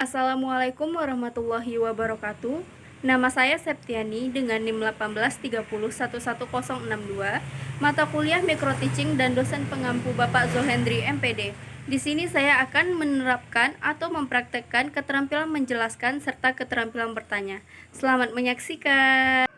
Assalamualaikum warahmatullahi wabarakatuh. Nama saya Septiani dengan NIM 1830111062, mata kuliah Micro Teaching dan dosen pengampu Bapak Zohendri MPD. Di sini saya akan menerapkan atau mempraktekkan keterampilan menjelaskan serta keterampilan bertanya. Selamat menyaksikan.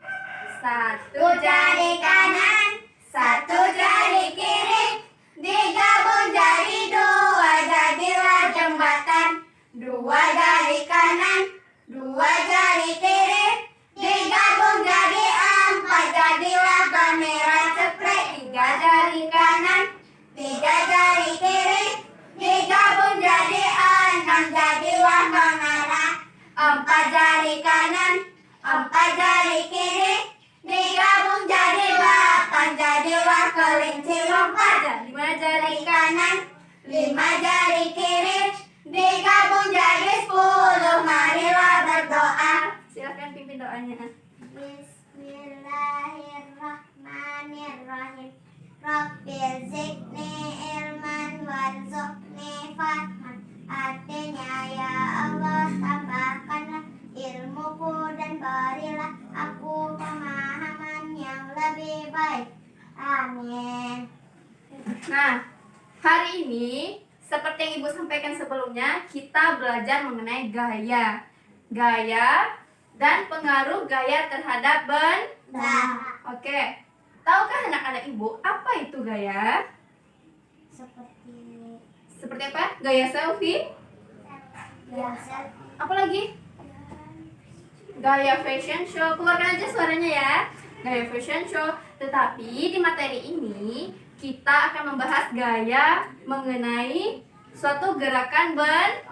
Satu jari kanan, satu jari kiri, digabung jadi dua, jadilah jembatan. Dua jari kanan, dua jari kiri, digabung jadi empat, jadilah kamera cekrek. Tiga jari kanan, tiga jari kiri, digabung jadi enam, jadilah menara. Empat jari kanan, empat jari kiri, digabung jadi 8, jadilah kelinci lompat. 5 jari kanan, 5 jari kiri, digabung jadi 10. Marilah berdoa. Silakan pimpin doanya. Bismillahirrahmanirrahim. Rabbil zidni ilman warzuqni fahman. Artinya ya Allah, tambahkanlah ilmuku dan berilah aku pemahaman yang lebih baik. Amin. Nah, hari ini seperti yang Ibu sampaikan sebelumnya, kita belajar mengenai gaya dan pengaruh gaya terhadap benda. Oke, tahukah anak-anak Ibu apa itu gaya? Seperti apa? Gaya selfie? Biasa. Apa lagi? Gaya fashion show. Keluarkan aja suaranya ya. Gaya fashion show. Tetapi di materi ini kita akan membahas gaya mengenai suatu gerakan benda.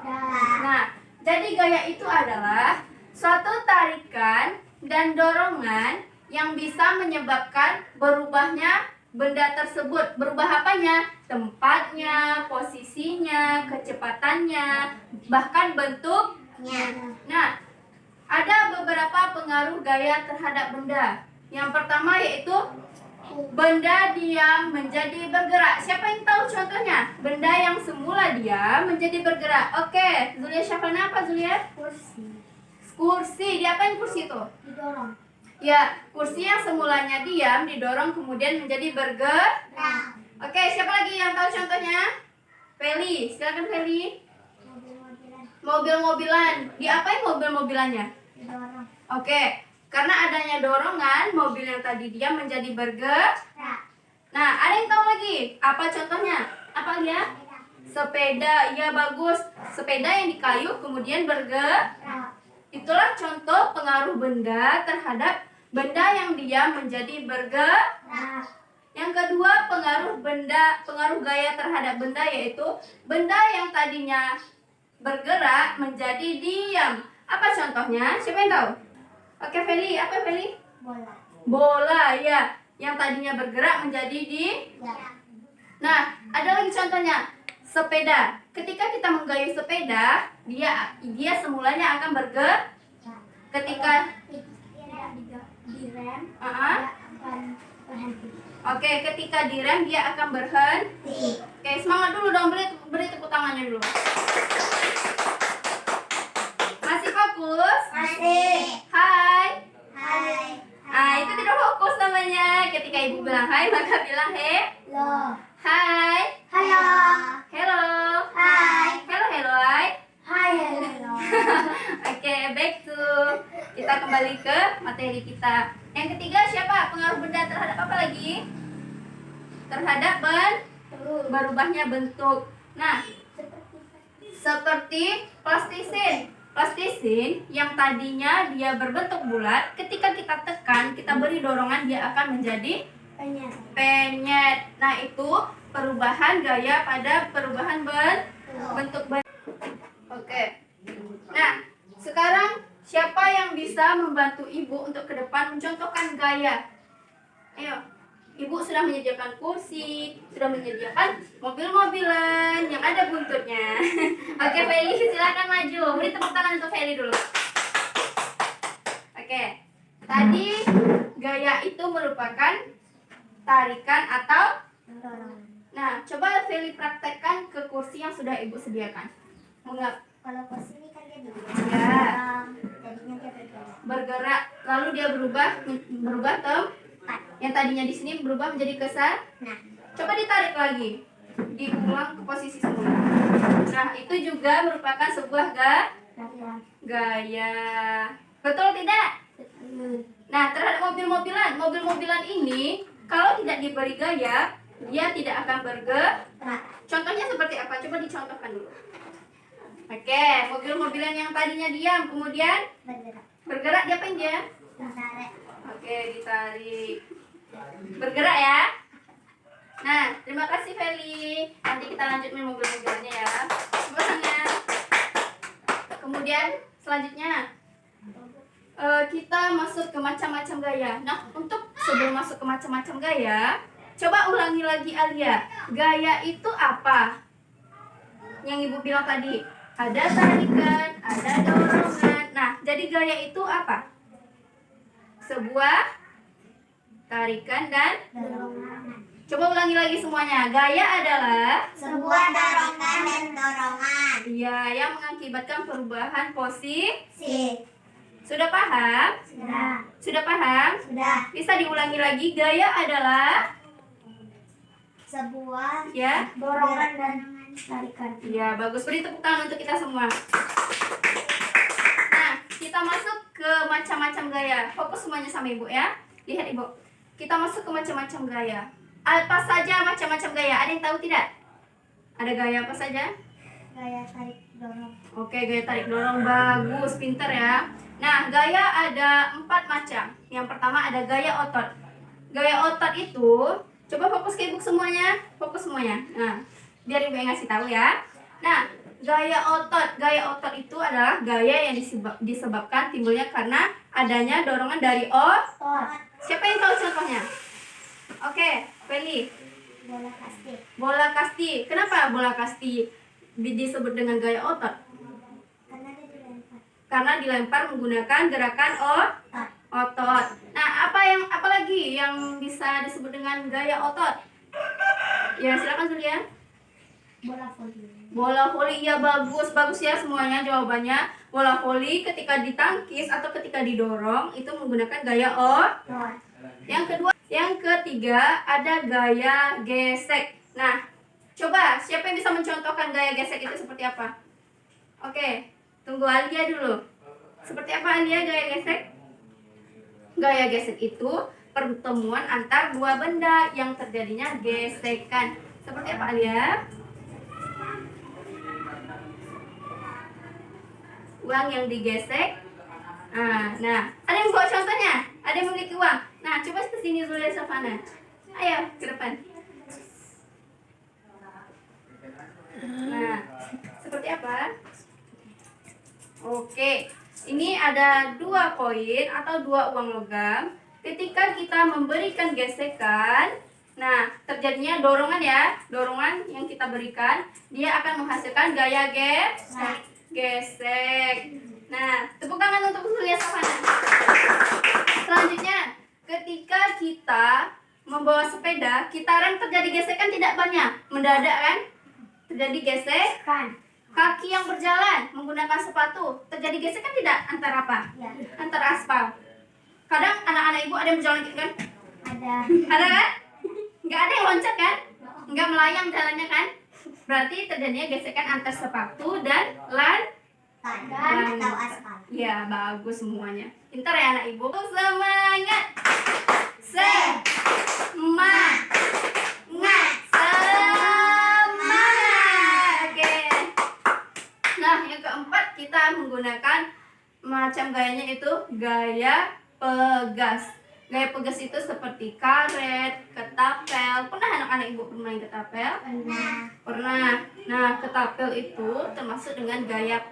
Nah, jadi gaya itu adalah suatu tarikan dan dorongan yang bisa menyebabkan berubahnya benda tersebut. Berubah apanya? Tempatnya, posisinya, kecepatannya, bahkan bentuknya. Nah, ada beberapa pengaruh gaya terhadap benda. Yang pertama yaitu benda diam menjadi bergerak. Siapa yang tahu contohnya? Benda yang semula diam menjadi bergerak. Oke, Zulia Syafrana apa Zulia? Kursi. Kursi. Diapain kursi itu? Didorong. Ya, kursi yang semulanya diam didorong kemudian menjadi bergerak. Oke, siapa lagi yang tahu contohnya? Feli, silakan Feli. Mobil-mobilan. Mobil-mobilan. Diapain mobil-mobilannya? Didorong. Oke, karena adanya dorongan, mobil yang tadi diam menjadi bergerak. Nah, ada yang tahu lagi? Apa contohnya? Apa ya? Sepeda. Ya, bagus. Sepeda yang dikayuh kemudian bergerak. Itulah contoh pengaruh benda terhadap benda yang diam menjadi bergerak. Yang kedua, pengaruh gaya terhadap benda yaitu benda yang tadinya bergerak menjadi diam. Apa contohnya? Siapa yang tahu? Oke, Feli. Apa Feli? Bola. Bola, ya. Yang tadinya bergerak menjadi diam. Nah, ada lagi contohnya. Sepeda. Ketika kita menggayuh sepeda, dia semulanya akan bergerak. Ketika direm, uh-uh. akan berhenti. Oke, ketika direm dia akan berhenti. Oke, semangat dulu dong, beri tepuk tangannya dulu. Masih fokus? Masih. Hai. Hai. Itu tidak fokus namanya. Ketika ibu bilang hai, maka bilang Halo. hai. Halo. Hello. Hai. Hello, hai. Hai. Halo. Oke, back to kita kembali ke materi kita. Yang ketiga siapa? Pengaruh benda terhadap apa lagi? Terhadap berubahnya bentuk. Nah, seperti plastisin. Plastisin yang tadinya dia berbentuk bulat, ketika kita tekan, kita beri dorongan, dia akan menjadi penyet. Nah, itu perubahan gaya pada perubahan bentuk. Oke. Nah, sekarang siapa yang bisa membantu ibu untuk ke depan mencontohkan gaya? Ayo. Ibu sudah menyediakan kursi, sudah menyediakan mobil-mobilan yang ada buntutnya. Oke, Feli, silakan maju. Beri tepuk tangan untuk Feli dulu. Oke. Tadi gaya itu merupakan tarikan atau Nah, coba Feli praktekkan ke kursi yang sudah Ibu sediakan. Kalau kursi ini kan dia bergerak, lalu dia berubah tempat. Yang tadinya di sini berubah menjadi ke sana. Nah. Coba ditarik lagi, diulang ke posisi semula. Nah, itu juga merupakan sebuah gaya. Betul tidak? Nah, terhadap mobil-mobilan ini, kalau tidak diberi gaya, dia tidak akan bergerak. Contohnya seperti apa? Coba dicontohkan dulu. Oke, mobil-mobilan yang tadinya diam, kemudian bergerak, diapain dia? Ditarik. Oke, ditarik. Bergerak ya. Nah, terima kasih Feli. Nanti kita lanjut main mobil-mobilannya ya. Semuanya. Kemudian selanjutnya kita masuk ke macam-macam gaya. Nah, untuk sebelum masuk ke macam-macam gaya, coba ulangi lagi Alia. Gaya itu apa? Yang Ibu bilang tadi, ada tarikan, ada dorongan. Nah, jadi gaya itu apa? Sebuah tarikan dan Dorongan. coba ulangi lagi semuanya. Gaya adalah Sebuah dorongan dan dorongan. iya yang mengakibatkan perubahan posisi. Si. Sudah paham? Sudah. Sudah paham? Sudah. Bisa diulangi lagi. Gaya adalah Sebuah ya. dorongan dan tarikan. Iya, bagus. Beri tepuk tangan untuk kita semua. Nah, kita masuk ke macam-macam gaya. Fokus semuanya sama Ibu ya. Lihat Ibu. Kita masuk ke macam-macam gaya. Apa saja macam-macam gaya? Ada yang tahu tidak? Ada gaya apa saja? Gaya tarik dorong. Oke, gaya tarik dorong. Bagus, pinter ya. Nah, gaya ada 4 macam. Yang pertama ada gaya otot. Gaya otot itu, coba fokus ke Ibu semuanya. Fokus semuanya. Nah, biar Ibu yang ngasih tahu ya. Nah, gaya otot itu adalah gaya yang disebabkan timbulnya karena adanya dorongan dari otot. Siapa yang tahu contohnya? Oke, Feli. Bola kasti. Bola kasti. Kenapa bola kasti disebut dengan gaya otot? Karena dia dilempar. Karena dilempar menggunakan gerakan otot. Nah, apa lagi yang bisa disebut dengan gaya otot? Ya, silakan Julia. Bola voli. Bola voli, ya bagus ya semuanya jawabannya. Bola voli ketika ditangkis atau ketika didorong itu menggunakan gaya otot. Yang ketiga ada gaya gesek. Nah, coba siapa yang bisa mencontohkan gaya gesek itu seperti apa? Oke, tunggu Alia dulu. Seperti apa Alia gaya gesek? Gaya gesek itu pertemuan antar dua benda yang terjadinya gesekan. Seperti apa Alia? Uang yang digesek. Nah, ada yang bawa contohnya? Ada yang memiliki uang? Nah, coba ke sini dulu ya Savana. Ayo, ke depan. Nah, seperti apa? Oke, ini ada 2 koin atau 2 uang logam. Ketika kita memberikan gesekan, nah terjadinya dorongan ya. Dorongan yang kita berikan, dia akan menghasilkan gaya gesek. Nah, tepuk tangan untuk Julia Savana. Selanjutnya, ketika kita membawa sepeda, kita rem terjadi gesekan tidak banyak, mendadak kan? Terjadi gesekan. Kaki yang berjalan menggunakan sepatu, terjadi gesekan tidak antara apa? Ya. Antara aspal. Kadang anak-anak ibu ada yang berjalan gitu kan? Ada. Ada kan? Nggak ada yang loncat kan? Nggak melayang jalannya kan? Berarti terjadinya gesekan antar sepatu dan Tangan atau aspal. ya, bagus semuanya. Pintar ya anak ibu. Semangat. Semangat. Semangat. Oke. Nah, yang keempat kita menggunakan macam gayanya itu gaya pegas. Gaya pegas itu seperti karet, ketapel. Pernah anak-anak ibu bermain ketapel? Nah. Pernah. Nah, ketapel itu termasuk dengan gaya